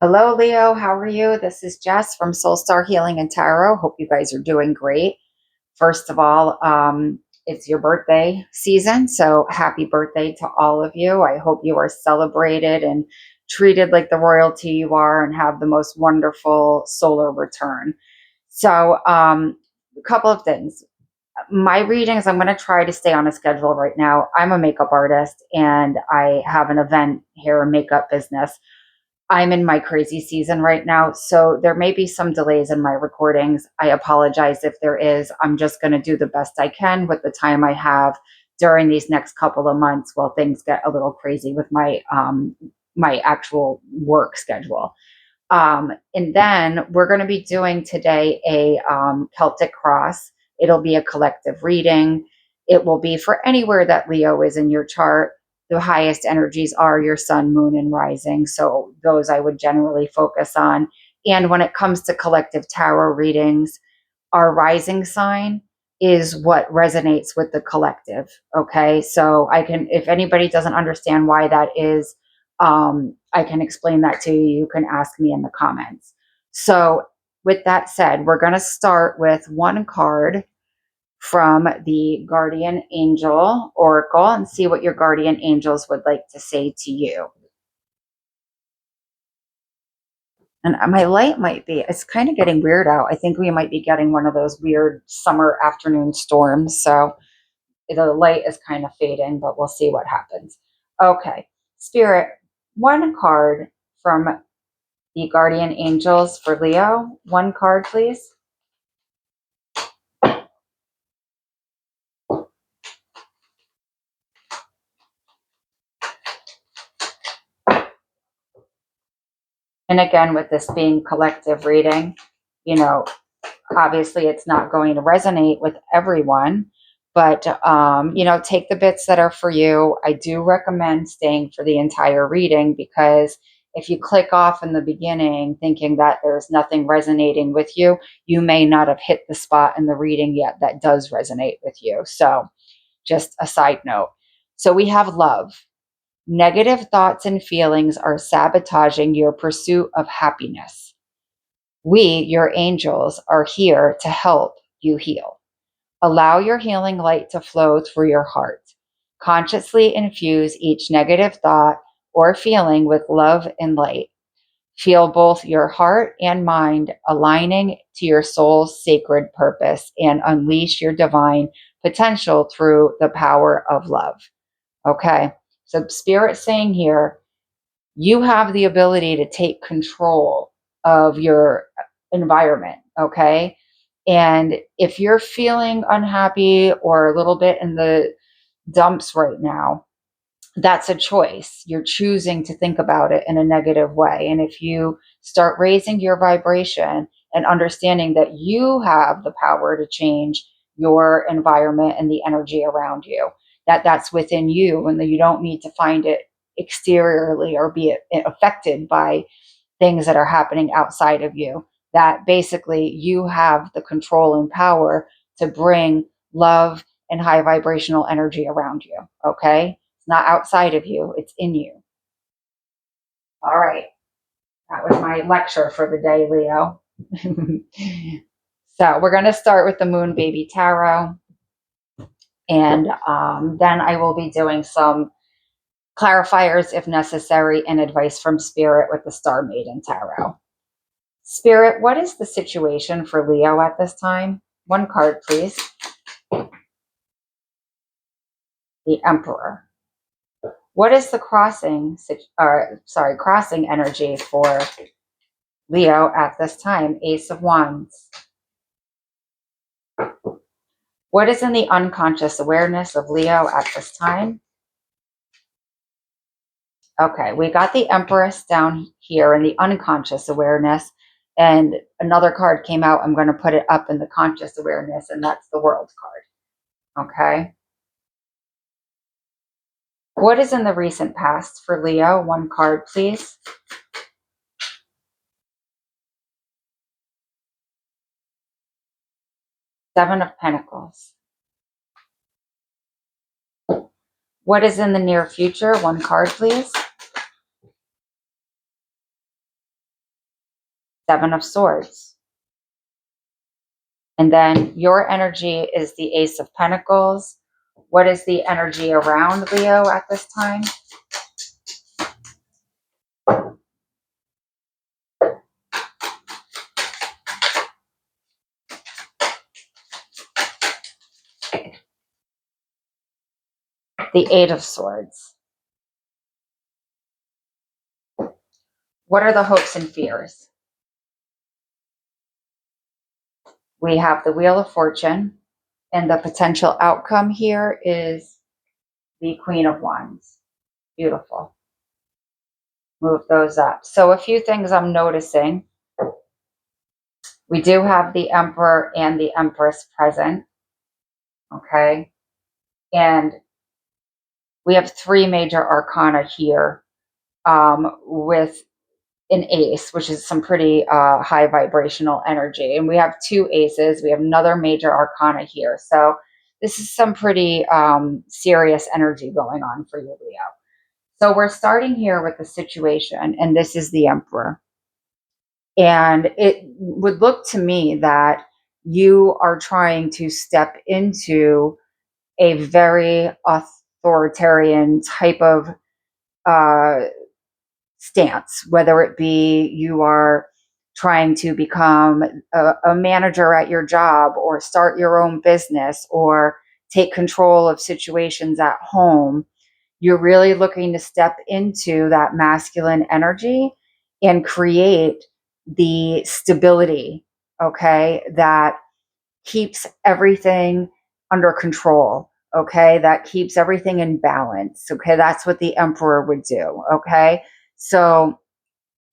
Hello, Leo. How are you? This is Jess from Soul Star Healing and Tarot. Hope you guys are doing great. First of all, it's your birthday season, so happy birthday to all of you. I hope you are celebrated and treated like the royalty you are and have the most wonderful solar return. So, a couple of things. My readings, I'm going to try to stay on a schedule right now. I'm a makeup artist and I have an event hair and makeup business. I'm in my crazy season right now, so there may be some delays in my recordings. I apologize if there is. I'm just going to do the best I can with the time I have during these next couple of months while things get a little crazy with my actual work schedule. And then we're going to be doing today a Celtic cross. It'll be a collective reading. It will be for anywhere that Leo is in your chart. The highest energies are your sun, moon, and rising. So those I would generally focus on. And when it comes to collective tarot readings, our rising sign is what resonates with the collective. Okay. So I can, if anybody doesn't understand why that is, I can explain that to you. You can ask me in the comments. So, with that said, we're going to start with one card from the Guardian Angel Oracle and see what your guardian angels would like to say to you. And my light might be, it's kind of getting weird out. I think we might be getting one of those weird summer afternoon storms. So the light is kind of fading, but we'll see what happens. Okay. Spirit, one card from the guardian angels for Leo. One card, please. And again, with this being collective reading, you know, obviously it's not going to resonate with everyone, but take the bits that are for you. I do recommend staying for the entire reading, because if you click off in the beginning thinking that there's nothing resonating with you, you may not have hit the spot in the reading yet that does resonate with you. So just a side note. So we have love. Negative thoughts and feelings are sabotaging your pursuit of happiness. We, your angels, are here to help you heal. Allow your healing light to flow through your heart. Consciously infuse each negative thought or feeling with love and light. Feel both your heart and mind aligning to your soul's sacred purpose, and unleash your divine potential through the power of love. Okay, so Spirit saying here, you have the ability to take control of your environment. Okay, and if you're feeling unhappy or a little bit in the dumps right now, that's a choice. You're choosing to think about it in a negative way. And if you start raising your vibration and understanding that you have the power to change your environment and the energy around you, that's within you, and that you don't need to find it exteriorly or be affected by things that are happening outside of you, that basically you have the control and power to bring love and high vibrational energy around you. Okay, it's not outside of you, it's in you. All right, that was my lecture for the day, Leo. So we're going to start with the Moon Baby Tarot, and then I will be doing some clarifiers if necessary and advice from Spirit with the Star Maiden Tarot. Spirit, what is the situation for Leo at this time? One card, please. The Emperor. What is the crossing energy for Leo at this time? Ace of Wands. What is in the unconscious awareness of Leo at this time? Okay, we got the Empress down here in the unconscious awareness, and another card came out. I'm going to put it up in the conscious awareness, and that's the World card. Okay. What is in the recent past for Leo? One card, please. Seven of Pentacles. What is in the near future? One card, please. Seven of Swords. And then your energy is the Ace of Pentacles. What is the energy around Leo at this time? The Eight of Swords. What are the hopes and fears? We have the Wheel of Fortune, and the potential outcome here is the Queen of Wands. Beautiful. Move those up. So a few things I'm noticing. We do have the Emperor and the Empress present. Okay. And we have three major arcana here, with an ace, which is some pretty high vibrational energy. And we have two aces. We have another major arcana here. So this is some pretty serious energy going on for you, Leo. So we're starting here with the situation, and this is the Emperor. And it would look to me that you are trying to step into a very authoritarian type of uh, stance, whether it be you are trying to become a manager at your job, or start your own business, or take control of situations at home. You're really looking to step into that masculine energy and create the stability, okay, that keeps everything under control, okay, that keeps everything in balance, okay. That's what the Emperor would do, okay. So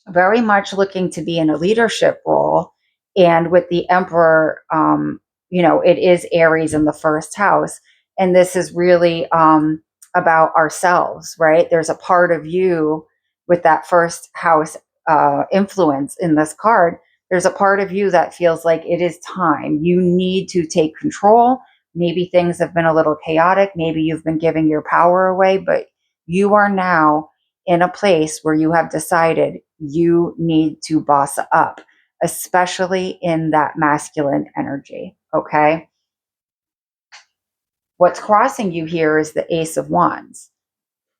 very much looking to be in a leadership role. And with the Emperor, it is Aries in the first house. And this is really about ourselves, right? There's a part of you with that first house influence in this card. There's a part of you that feels like it is time. You need to take control. Maybe things have been a little chaotic. Maybe you've been giving your power away, but you are now in a place where you have decided you need to boss up, especially in that masculine energy. Okay. What's crossing you here is the Ace of Wands.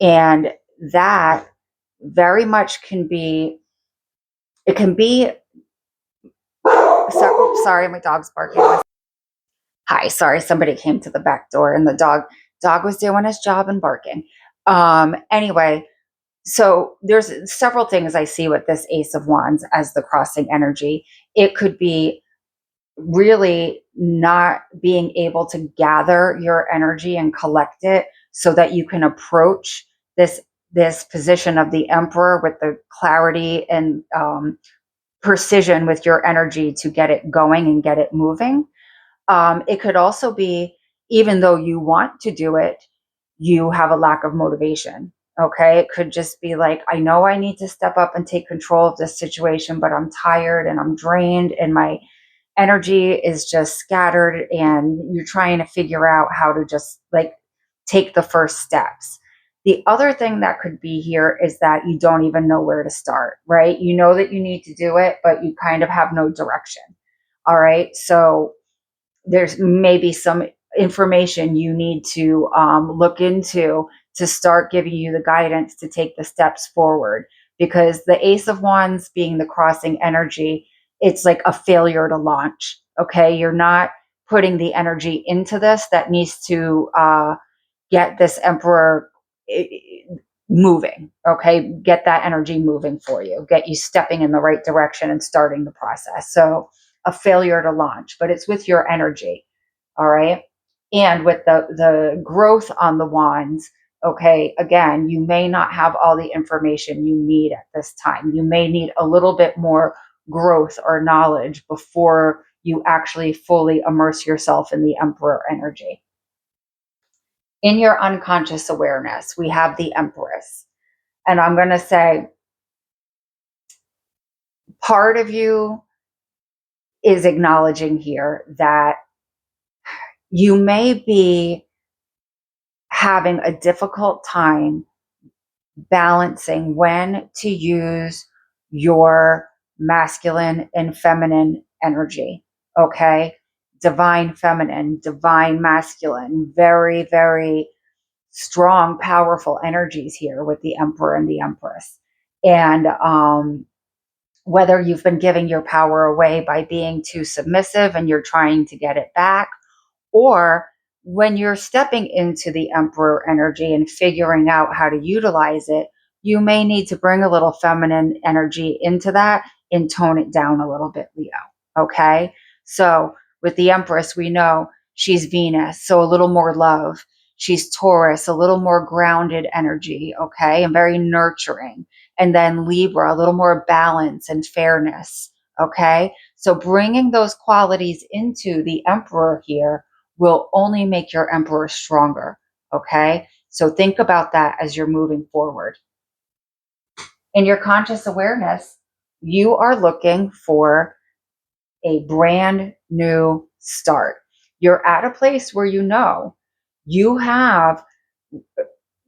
And that very much it can be, sorry, my dog's barking. Hi, sorry, somebody came to the back door and the dog was doing his job and barking. Anyway, so there's several things I see with this Ace of Wands as the crossing energy. It could be really not being able to gather your energy and collect it so that you can approach this position of the Emperor with the clarity and precision with your energy to get it going and get it moving. It could also be, even though you want to do it, you have a lack of motivation. Okay. It could just be like, I know I need to step up and take control of this situation, but I'm tired and I'm drained and my energy is just scattered, and you're trying to figure out how to just like take the first steps. The other thing that could be here is that you don't even know where to start, right? You know that you need to do it, but you kind of have no direction. All right. So there's maybe some information you need to look into to start giving you the guidance to take the steps forward. Because the Ace of Wands being the crossing energy, it's like a failure to launch. Okay. You're not putting the energy into this that needs to get this Emperor moving. Okay. Get that energy moving for you, get you stepping in the right direction and starting the process. So a failure to launch, but it's with your energy. All right. And with the growth on the wands, okay, again, you may not have all the information you need at this time. You may need a little bit more growth or knowledge before you actually fully immerse yourself in the Emperor energy. In your unconscious awareness, we have the Empress. And I'm going to say, part of you is acknowledging here that you may be having a difficult time balancing when to use your masculine and feminine energy. Okay. Divine feminine, divine masculine, very, very strong, powerful energies here with the Emperor and the Empress. And whether you've been giving your power away by being too submissive and you're trying to get it back, or when you're stepping into the Emperor energy and figuring out how to utilize it, you may need to bring a little feminine energy into that and tone it down a little bit, Leo. Okay. So with the Empress, we know she's Venus, so a little more love. She's Taurus, a little more grounded energy. Okay. And very nurturing. And then Libra, a little more balance and fairness. Okay. So bringing those qualities into the Emperor here will only make your Emperor stronger. Okay. So think about that as you're moving forward. In your conscious awareness, you are looking for a brand new start. You're at a place where you know you have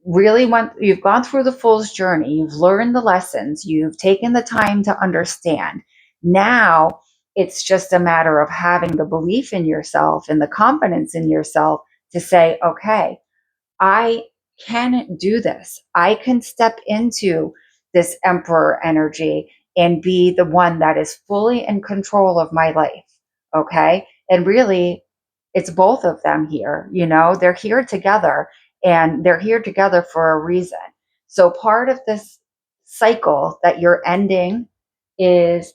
you've gone through the fool's journey, you've learned the lessons, you've taken the time to understand. Now it's just a matter of having the belief in yourself and the confidence in yourself to say, okay, I can do this. I can step into this Emperor energy and be the one that is fully in control of my life. Okay. And really, it's both of them here. They're here together, and they're here together for a reason. So part of this cycle that you're ending is,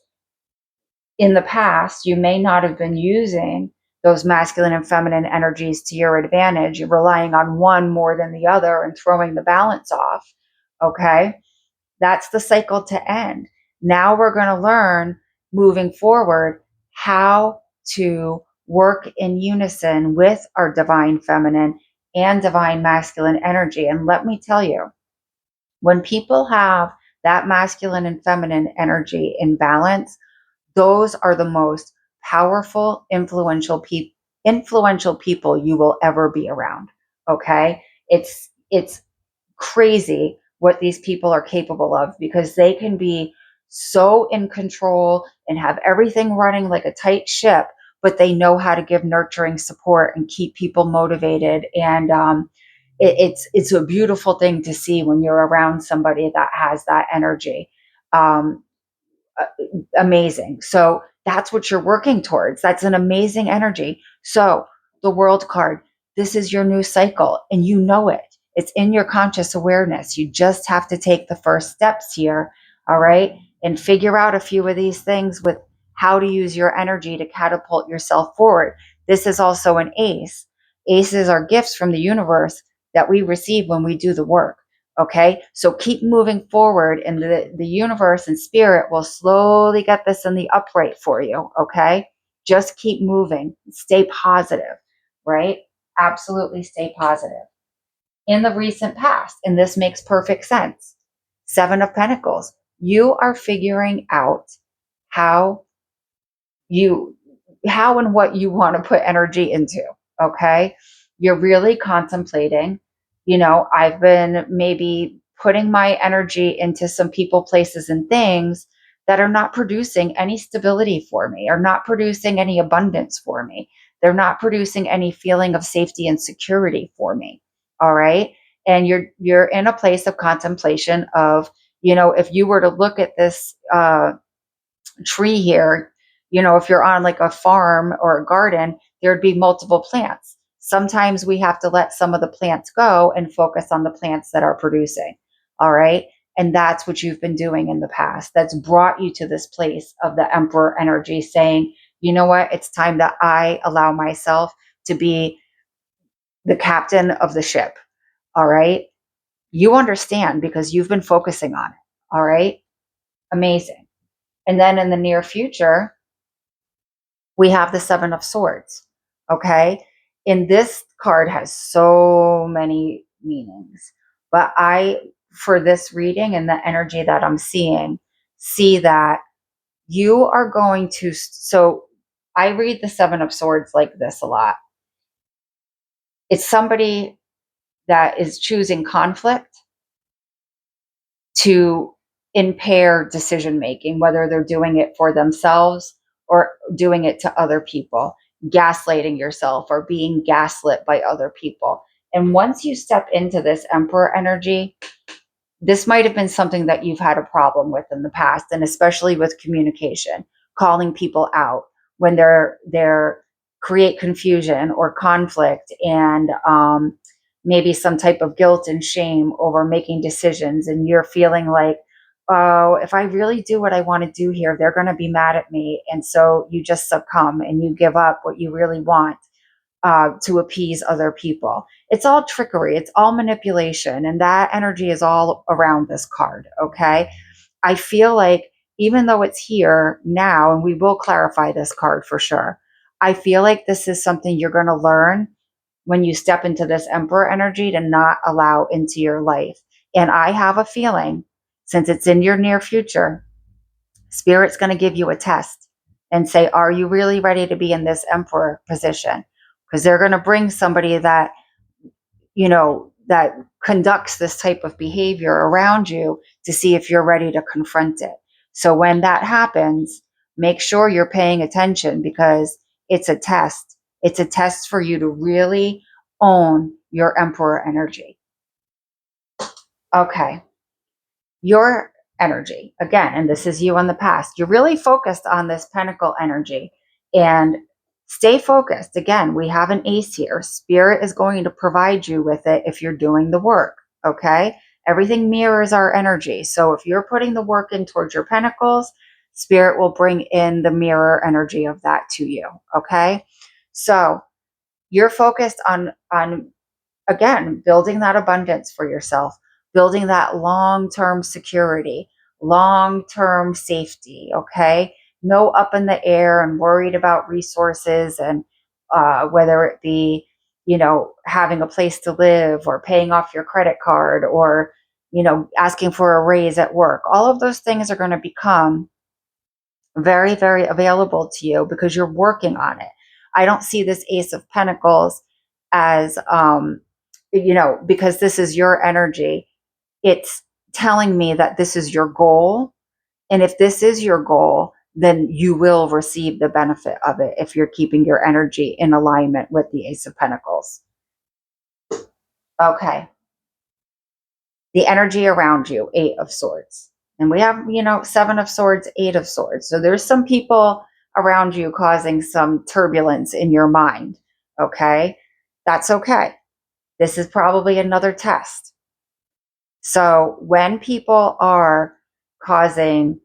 in the past, you may not have been using those masculine and feminine energies to your advantage. You're relying on one more than the other and throwing the balance off. Okay. That's the cycle to end. Now we're going to learn, moving forward, how to work in unison with our divine feminine and divine masculine energy. And let me tell you, when people have that masculine and feminine energy in balance, those are the most powerful, influential people you will ever be around. Okay. It's crazy what these people are capable of, because they can be so in control and have everything running like a tight ship, but they know how to give nurturing support and keep people motivated. And it's a beautiful thing to see when you're around somebody that has that energy. Um, Amazing. So that's what you're working towards. That's an amazing energy. So the world card, this is your new cycle, and you know it. It's in your conscious awareness. You just have to take the first steps here. All right. And figure out a few of these things with how to use your energy to catapult yourself forward. This is also an ace. Aces are gifts from the universe that we receive when we do the work. Okay, so keep moving forward, and the universe and spirit will slowly get this in the upright for you. Okay, just keep moving, stay positive, right? Absolutely stay positive. In the recent past, and this makes perfect sense, Seven of Pentacles, you are figuring out how you how and what you want to put energy into. Okay, you're really contemplating. I've been maybe putting my energy into some people, places, and things that are not producing any stability for me, are not producing any abundance for me. They're not producing any feeling of safety and security for me. All right. And you're in a place of contemplation of, if you were to look at this tree here, if you're on like a farm or a garden, there'd be multiple plants. Sometimes we have to let some of the plants go and focus on the plants that are producing. All right. And that's what you've been doing in the past. That's brought you to this place of the Emperor energy, saying, you know what? It's time that I allow myself to be the captain of the ship. All right. You understand because you've been focusing on it. All right. Amazing. And then in the near future, we have the Seven of Swords. Okay. And this card has so many meanings. But for this reading and the energy that I'm seeing, see that you are going to. So I read the Seven of Swords like this a lot. It's somebody that is choosing conflict to impair decision making, whether they're doing it for themselves or doing it to other people, gaslighting yourself or being gaslit by other people. And once you step into this Emperor energy, this might have been something that you've had a problem with in the past, and especially with communication, calling people out when they're create confusion or conflict, and maybe some type of guilt and shame over making decisions, and you're feeling like, oh, if I really do what I want to do here, they're going to be mad at me, and so you just succumb and you give up what you really want to appease other people. It's all trickery, it's all manipulation, and that energy is all around this card, okay? I feel like even though it's here now, and we will clarify this card for sure, I feel like this is something you're going to learn when you step into this Emperor energy to not allow into your life. And I have a feeling, since it's in your near future, Spirit's going to give you a test and say, are you really ready to be in this Emperor position? Because they're going to bring somebody that, that conducts this type of behavior around you to see if you're ready to confront it. So when that happens, make sure you're paying attention, because it's a test. It's a test for you to really own your Emperor energy. Okay. Your energy, again, and this is you in the past, you're really focused on this Pentacle energy, and stay focused. Again, we have an ace here. Spirit is going to provide you with it if you're doing the work. Okay. Everything mirrors our energy. So if you're putting the work in towards your pentacles, Spirit will bring in the mirror energy of that to you. Okay. So you're focused on again, building that abundance for yourself, building that long-term security, long-term safety, okay? No up in the air and worried about resources, and whether it be, having a place to live or paying off your credit card, or, asking for a raise at work. All of those things are going to become very, very available to you because you're working on it. I don't see this Ace of Pentacles as, because this is your energy. It's telling me that this is your goal. And if this is your goal, then you will receive the benefit of it if you're keeping your energy in alignment with the Ace of Pentacles. Okay. The energy around you, Eight of Swords. And we have, Seven of Swords, Eight of Swords. So there's some people around you causing some turbulence in your mind. Okay. That's okay. This is probably another test. So when people are causing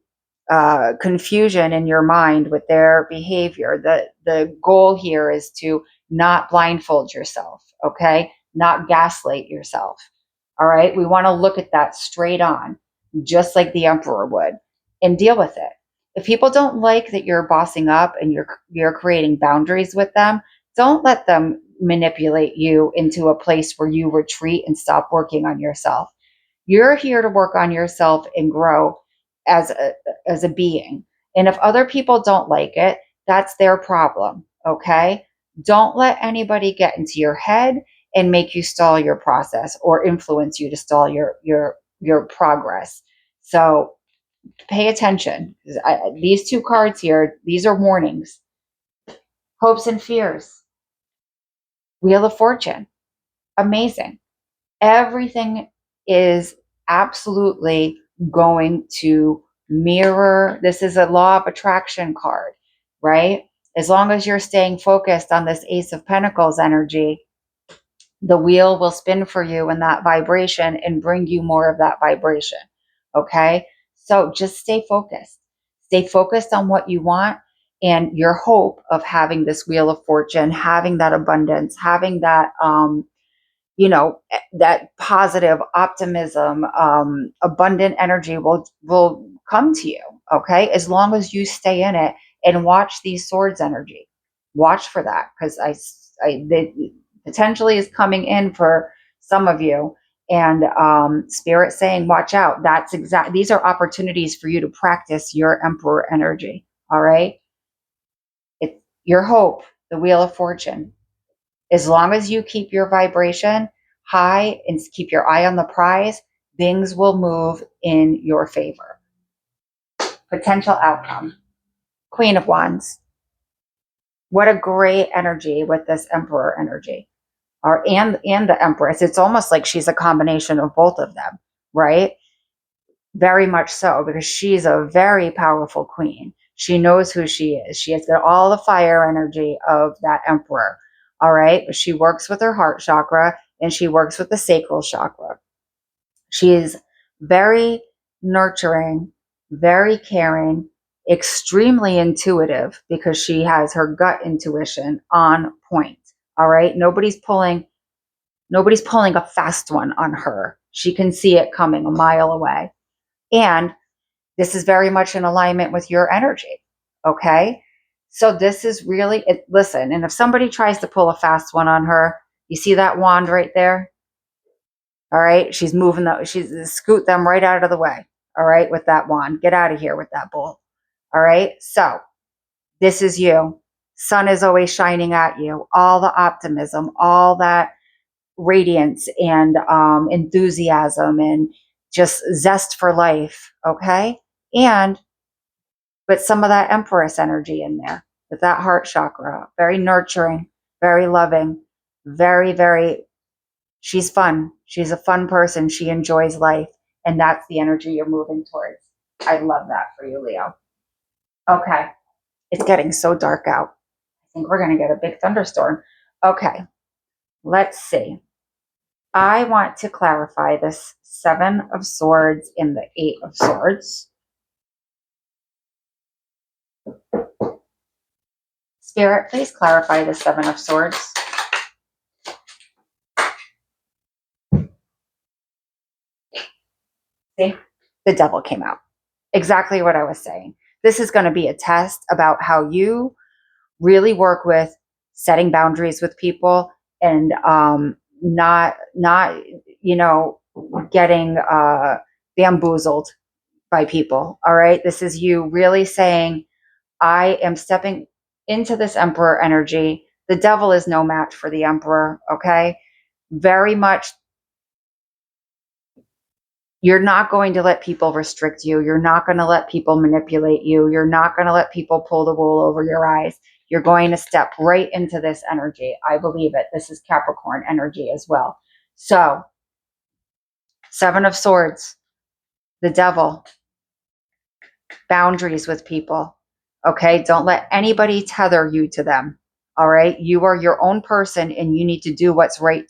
confusion in your mind with their behavior, the goal here is to not blindfold yourself, okay? Not gaslight yourself. All right. We want to look at that straight on, just like the Emperor would, and deal with it. If people don't like that you're bossing up and you're creating boundaries with them, don't let them manipulate you into a place where you retreat and stop working on yourself. You're here to work on yourself and grow as a being. And if other people don't like it, that's their problem. Okay. Don't let anybody get into your head and make you stall your process or influence you to stall your progress. So pay attention. These two cards here, these are warnings. Hopes and fears. Wheel of Fortune. Amazing. Everything is absolutely going to mirror. This is a law of attraction card, right? As long as you're staying focused on this Ace of Pentacles energy, the wheel will spin for you in that vibration and bring you more of that vibration. Okay. So just stay focused. Stay focused on what you want, and your hope of having this Wheel of Fortune, having that abundance, having that, that positive optimism, abundant energy will come to you. Okay. As long as you stay in it and watch these swords energy, watch for that. Cause they potentially is coming in for some of you, and Spirit saying, watch out. These are opportunities for you to practice your Emperor energy. All right. It's your hope, the Wheel of Fortune. As long as you keep your vibration high and keep your eye on the prize, things will move in your favor. Potential outcome. Queen of Wands. What a great energy with this Emperor energy. And the Empress. It's almost like she's a combination of both of them, right? Very much so, because she's a very powerful queen. She knows who she is. She has got all the fire energy of that Emperor. All right. She works with her heart chakra and she works with the sacral chakra. She is very nurturing, very caring, extremely intuitive because she has her gut intuition on point. All right. Nobody's pulling a fast one on her. She can see it coming a mile away. And this is very much in alignment with your energy. Okay. So this is really it. Listen, and if somebody tries to pull a fast one on her, you see that wand right there? All right. She's scoot them right out of the way. All right. With that wand, get out of here with that bull. All right. So this is you. Sun is always shining at you. All the optimism, all that radiance and enthusiasm and just zest for life. Okay. And but some of that Empress energy in there with that heart chakra, very nurturing, very loving, very, very, she's fun. She's a fun person. She enjoys life. And that's the energy you're moving towards. I love that for you, Leo. Okay. It's getting so dark out. I think we're going to get a big thunderstorm. Okay. Let's see. I want to clarify this Seven of Swords and the Eight of Swords. Spirit, please clarify the Seven of Swords. See, the devil came out. Exactly what I was saying. This is going to be a test about how you really work with setting boundaries with people and not getting bamboozled by people. All right. This is you really saying, I am stepping into this Emperor energy. The devil is no match for the Emperor. Okay. Very much. You're not going to let people restrict you. You're not going to let people manipulate you. You're not going to let people pull the wool over your eyes. You're going to step right into this energy. I believe it. This is Capricorn energy as well. So, Seven of Swords, the devil, boundaries with people. Okay. Don't let anybody tether you to them. All right. You are your own person and you need to do what's right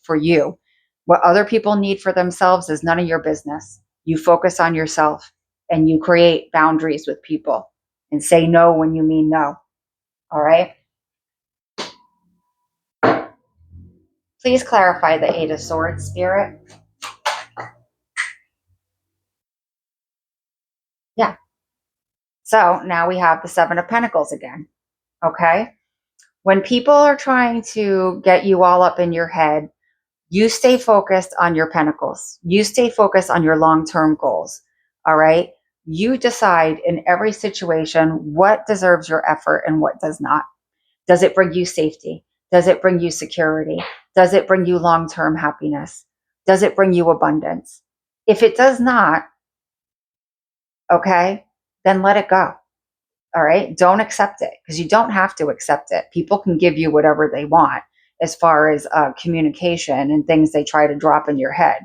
for you. What other people need for themselves is none of your business. You focus on yourself and you create boundaries with people and say no when you mean no. All right. Please clarify the Eight of Swords, Spirit. Yeah. So now we have the Seven of Pentacles again. Okay. When people are trying to get you all up in your head, you stay focused on your pentacles. You stay focused on your long-term goals. All right. You decide in every situation what deserves your effort and what does not. Does it bring you safety? Does it bring you security? Does it bring you long-term happiness? Does it bring you abundance? If it does not, okay, then let it go. All right. Don't accept it because you don't have to accept it. People can give you whatever they want as far as communication and things they try to drop in your head.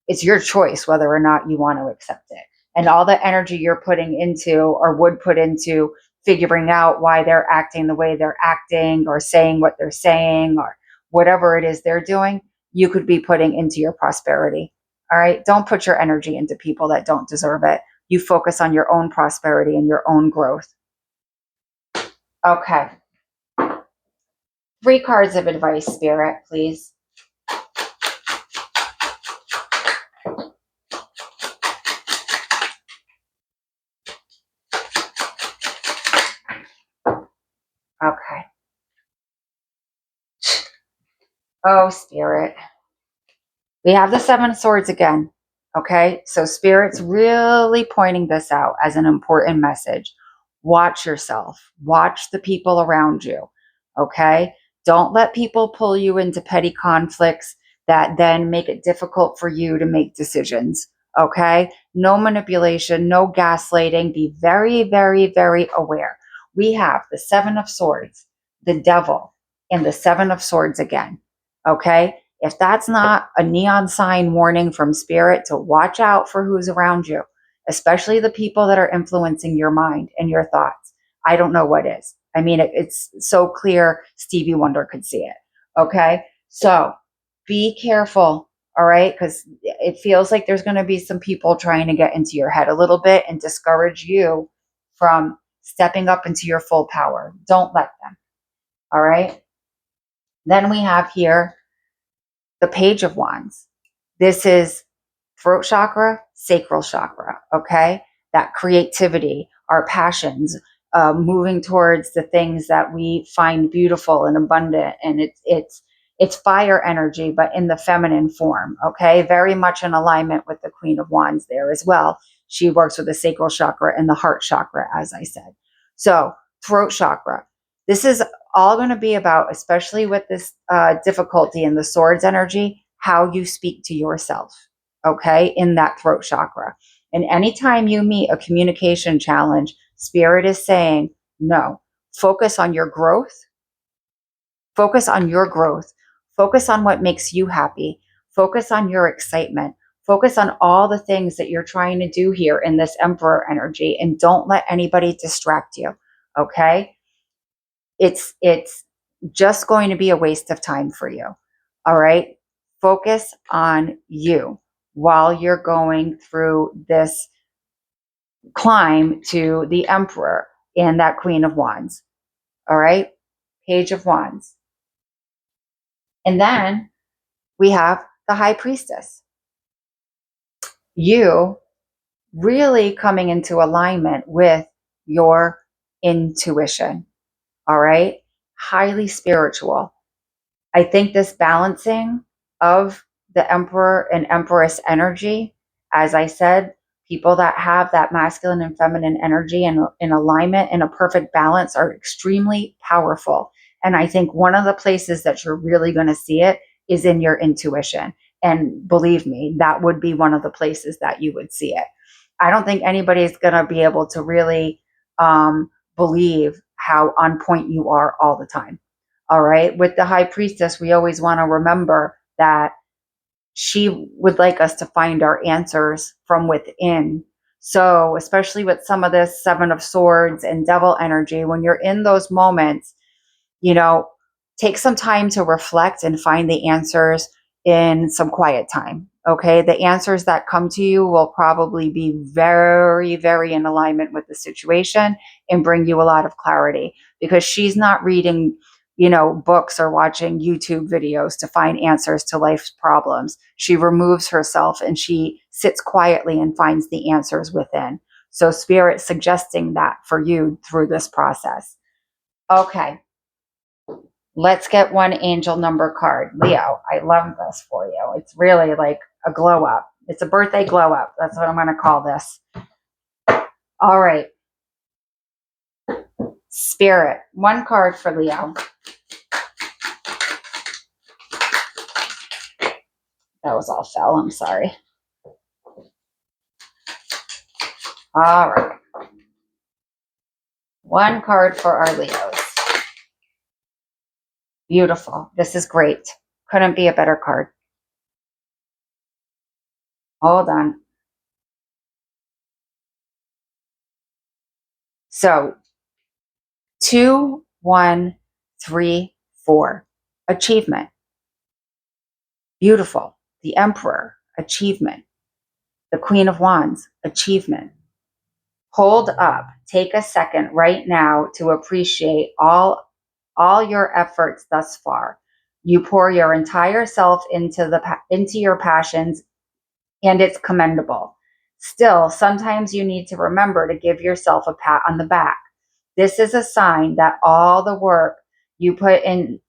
It's your choice whether or not you want to accept it. And all the energy you're putting into or would put into figuring out why they're acting the way they're acting or saying what they're saying or whatever it is they're doing, you could be putting into your prosperity. All right. Don't put your energy into people that don't deserve it. You focus on your own prosperity and your own growth. Okay. 3 cards of advice, Spirit, please. Okay. Oh, Spirit. We have the Seven of Swords again. Okay. So Spirit's really pointing this out as an important message. Watch yourself. Watch the people around you. Okay. Don't let people pull you into petty conflicts that then make it difficult for you to make decisions. Okay? No manipulation, no gaslighting. Be very, very, very aware. We have the Seven of Swords, the Devil, and the Seven of Swords again. Okay? If that's not a neon sign warning from Spirit to watch out for who's around you, especially the people that are influencing your mind and your thoughts, I don't know what is. I mean, it's so clear Stevie Wonder could see it. Okay? So be careful. All right? Because it feels like there's going to be some people trying to get into your head a little bit and discourage you from stepping up into your full power. Don't let them. All right? Then we have here the Page of Wands. This is throat chakra, sacral chakra, okay? That creativity, our passions, moving towards the things that we find beautiful and abundant. And it's fire energy, but in the feminine form, okay? Very much in alignment with the Queen of Wands there as well. She works with the sacral chakra and the heart chakra, as I said. So, throat chakra. This is all going to be about, especially with this difficulty in the swords energy, how you speak to yourself, okay, in that throat chakra. And anytime you meet a communication challenge, Spirit is saying, no, focus on your growth, focus on your growth, focus on what makes you happy, focus on your excitement, focus on all the things that you're trying to do here in this Emperor energy, and don't let anybody distract you, okay? It's just going to be a waste of time for you. All right? Focus on you while you're going through this climb to the Emperor and that Queen of Wands. All right? Page of Wands. And then we have the High Priestess. You really coming into alignment with your intuition. All right? Highly spiritual. I think this balancing of the Emperor and Empress energy, as I said, people that have that masculine and feminine energy in alignment in a perfect balance are extremely powerful. And I think one of the places that you're really going to see it is in your intuition. And believe me, that would be one of the places that you would see it. I don't think anybody's going to be able to really believe how on point you are all the time. All right. With the High Priestess, we always want to remember that she would like us to find our answers from within. So, especially with some of this Seven of Swords and Devil energy, when you're in those moments, you know, take some time to reflect and find the answers in some quiet time. Okay. The answers that come to you will probably be very, very in alignment with the situation and bring you a lot of clarity, because she's not reading, books or watching YouTube videos to find answers to life's problems. She removes herself and she sits quietly and finds the answers within. So, Spirit suggesting that for you through this process. Okay. Let's get one angel number card. Leo, I love this for you. It's really like a glow up. It's a birthday glow up. That's what I'm going to call this. All right. Spirit, one card for Leo. That was all fell. I'm sorry. All right. One card for our Leos. Beautiful. This is great. Couldn't be a better card. Hold on. So 2, 1, 3, 4. Achievement. Beautiful. The Emperor. Achievement. The Queen of Wands. Achievement. Hold up. Take a second right now to appreciate all your efforts thus far. You pour your entire self into your passions, and it's commendable. Still, sometimes you need to remember to give yourself a pat on the back. This is a sign that all the work you put in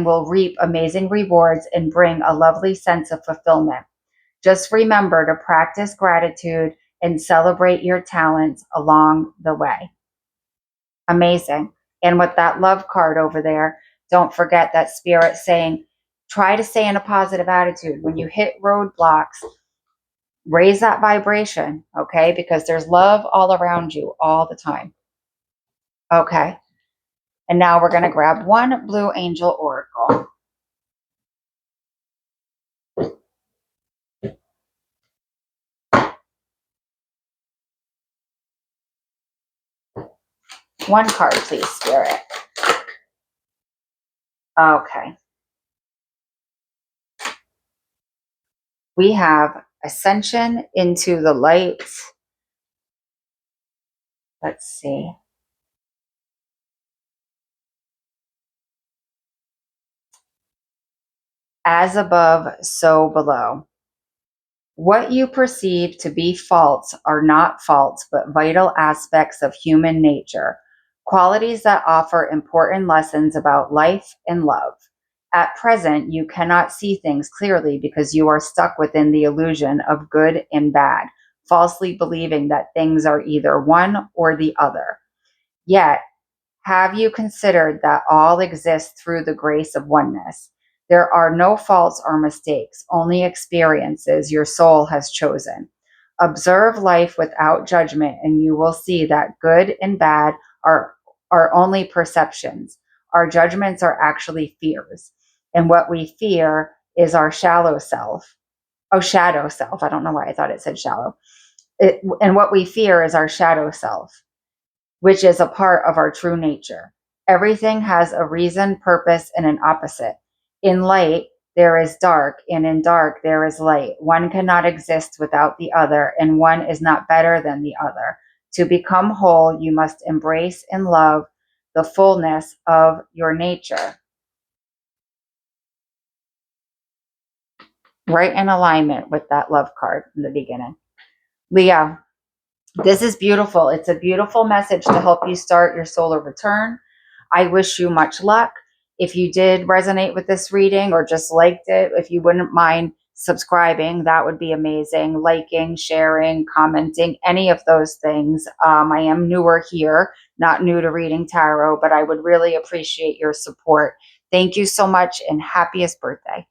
will reap amazing rewards and bring a lovely sense of fulfillment. Just remember to practice gratitude and celebrate your talents along the way. Amazing. And with that love card over there, don't forget that Spirit saying, try to stay in a positive attitude. When you hit roadblocks, Raise that vibration, okay? Because there's love all around you all the time. Okay. And now we're going to grab one blue angel oracle. One card, please, Spirit. Okay. We have ascension into the light. Let's see. As above, so below. What you perceive to be faults are not faults, but vital aspects of human nature, qualities that offer important lessons about life and love. At present, you cannot see things clearly because you are stuck within the illusion of good and bad, falsely believing that things are either one or the other. Yet, have you considered that all exists through the grace of oneness? There are no faults or mistakes, only experiences your soul has chosen. Observe life without judgment, and you will see that good and bad are only perceptions. Our judgments are actually fears. And what we fear is our shallow self. Oh, shadow self. I don't know why I thought it said shallow. And what we fear is our shadow self, which is a part of our true nature. Everything has a reason, purpose, and an opposite. In light, there is dark, and in dark, there is light. One cannot exist without the other, and one is not better than the other. To become whole, you must embrace and love the fullness of your nature. Right in alignment with that love card in the beginning. Leo, this is beautiful. It's a beautiful message to help you start your solar return. I wish you much luck. If you did resonate with this reading or just liked it, if you wouldn't mind subscribing, that would be amazing. Liking, sharing, commenting, any of those things. I am newer here, not new to reading tarot, but I would really appreciate your support. Thank you so much and happiest birthday.